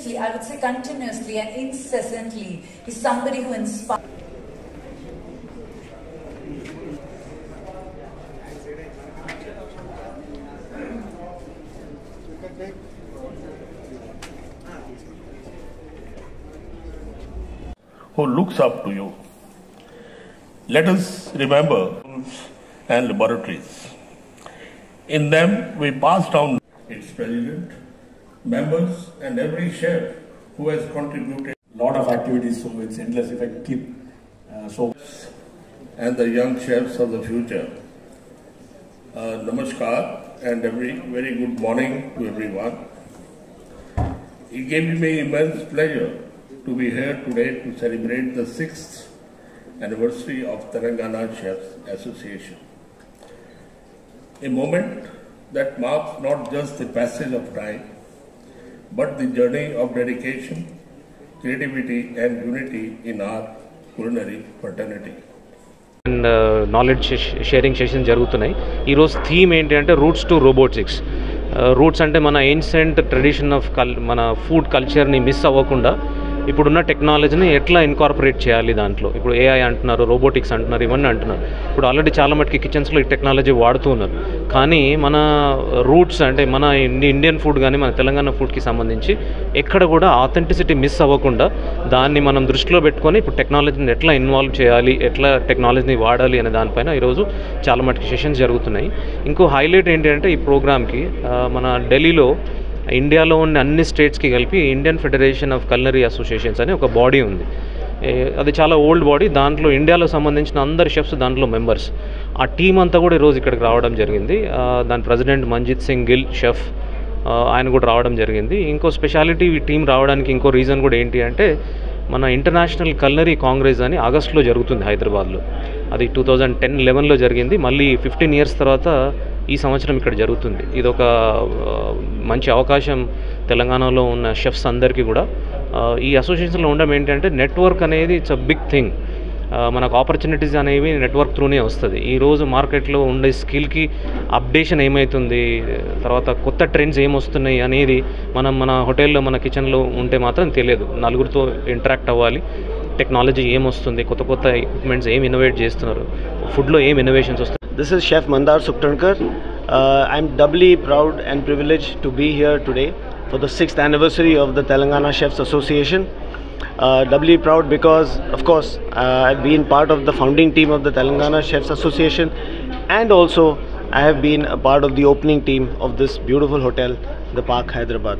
continuously, I would say continuously and incessantly, is somebody who inspires. Who looks up to you. Let us remember and laboratories. In them, we pass down its president, members, and every chef who has contributed. Lot of activities, so it's endless if I keep and the young chefs of the future. Namaskar and very good morning to everyone. It gave me immense pleasure to be here today to celebrate the 6th anniversary of Telangana Chefs Association. A moment that marks not just the passage of time, but the journey of dedication, creativity and unity in our culinary fraternity. And knowledge sharing sessions jarugutunnayi. Ee roju theme enti ante roots to robotics. Roots ante mana ancient tradition of mana food culture ni miss avvakunda ఇప్పుడున్న టెక్నాలజీని ఎట్లా incorporate చేయాలి దాంట్లో. ఇప్పుడు AI అంటున్నారు, robotics అంటున్నారు, ఇవన్నీ అంటున్నారు. ఇప్పుడు ఆల్రెడీ చాలా మటుకి కిచెన్స్లో ఈ టెక్నాలజీ వాడుతూ ఉన్నారు. కానీ మన రూట్స్ అంటే మన ఇండియన్ ఫుడ్ కానీ మన తెలంగాణ ఫుడ్కి సంబంధించి ఎక్కడ కూడా ఆథెంటిసిటీ మిస్ అవ్వకుండా దాన్ని మనం దృష్టిలో పెట్టుకొని ఇప్పుడు టెక్నాలజీని ఎట్లా ఇన్వాల్వ్ చేయాలి, ఎట్లా టెక్నాలజీని వాడాలి అనే దానిపైన ఈరోజు చాలా మటుకి సెషన్స్ జరుగుతున్నాయి. ఇంకో హైలైట్ ఏంటి అంటే ఈ ప్రోగ్రామ్కి మన ఢిల్లీలో ఇండియాలో ఉన్న అన్ని స్టేట్స్కి కలిపి Indian federation of culinary associations అని ఒక బాడీ ఉంది. అది చాలా ఓల్డ్ బాడీ. దాంట్లో ఇండియాలో సంబంధించిన అందరు షెఫ్స్ దాంట్లో మెంబర్స్. ఆ టీం అంతా కూడా ఈరోజు ఇక్కడికి రావడం జరిగింది. దాని ప్రెసిడెంట్ మంజిత్ సింగ్ గిల్ షెఫ్, ఆయన కూడా రావడం జరిగింది. ఇంకో స్పెషాలిటీ ఈ టీం రావడానికి ఇంకో రీజన్ కూడా ఏంటి అంటే మన ఇంటర్నేషనల్ కులినరీ కాంగ్రెస్ అని ఆగస్టులో జరుగుతుంది హైదరాబాద్లో. అది 2010-11లో జరిగింది. మళ్ళీ 15 years తర్వాత ఈ సంవత్సరం ఇక్కడ జరుగుతుంది. ఇది ఒక మంచి అవకాశం తెలంగాణలో ఉన్న షెఫ్స్ అందరికీ కూడా. ఈ అసోసియేషన్లో ఉండడం ఏంటంటే నెట్వర్క్ అనేది ఇట్స్ అ బిగ్ థింగ్. మనకు ఆపర్చునిటీస్ అనేవి నెట్వర్క్ త్రూనే వస్తుంది. ఈరోజు మార్కెట్లో ఉండే స్కిల్కి అప్డేషన్ ఏమవుతుంది, తర్వాత కొత్త ట్రెండ్స్ ఏమొస్తున్నాయి అనేది మన హోటల్లో మన కిచెన్లో ఉంటే మాత్రం తెలియదు. నలుగురితో ఇంటరాక్ట్ అవ్వాలి, టెక్నాలజీ ఏమొస్తుంది, కొత్త ఎక్విప్మెంట్స్ ఏం ఇన్నోవేట్ చేస్తున్నారు, ఫుడ్లో ఏం ఇన్నోవేషన్స్ వస్తాయి. This is Chef Mandar Suktankar. I'm doubly proud and privileged to be here today for the 6th anniversary of the Telangana Chefs Association. Doubly proud because, of course, I've been part of the founding team of the Telangana Chefs Association, and also I have been a part of the opening team of this beautiful hotel, the Park, Hyderabad.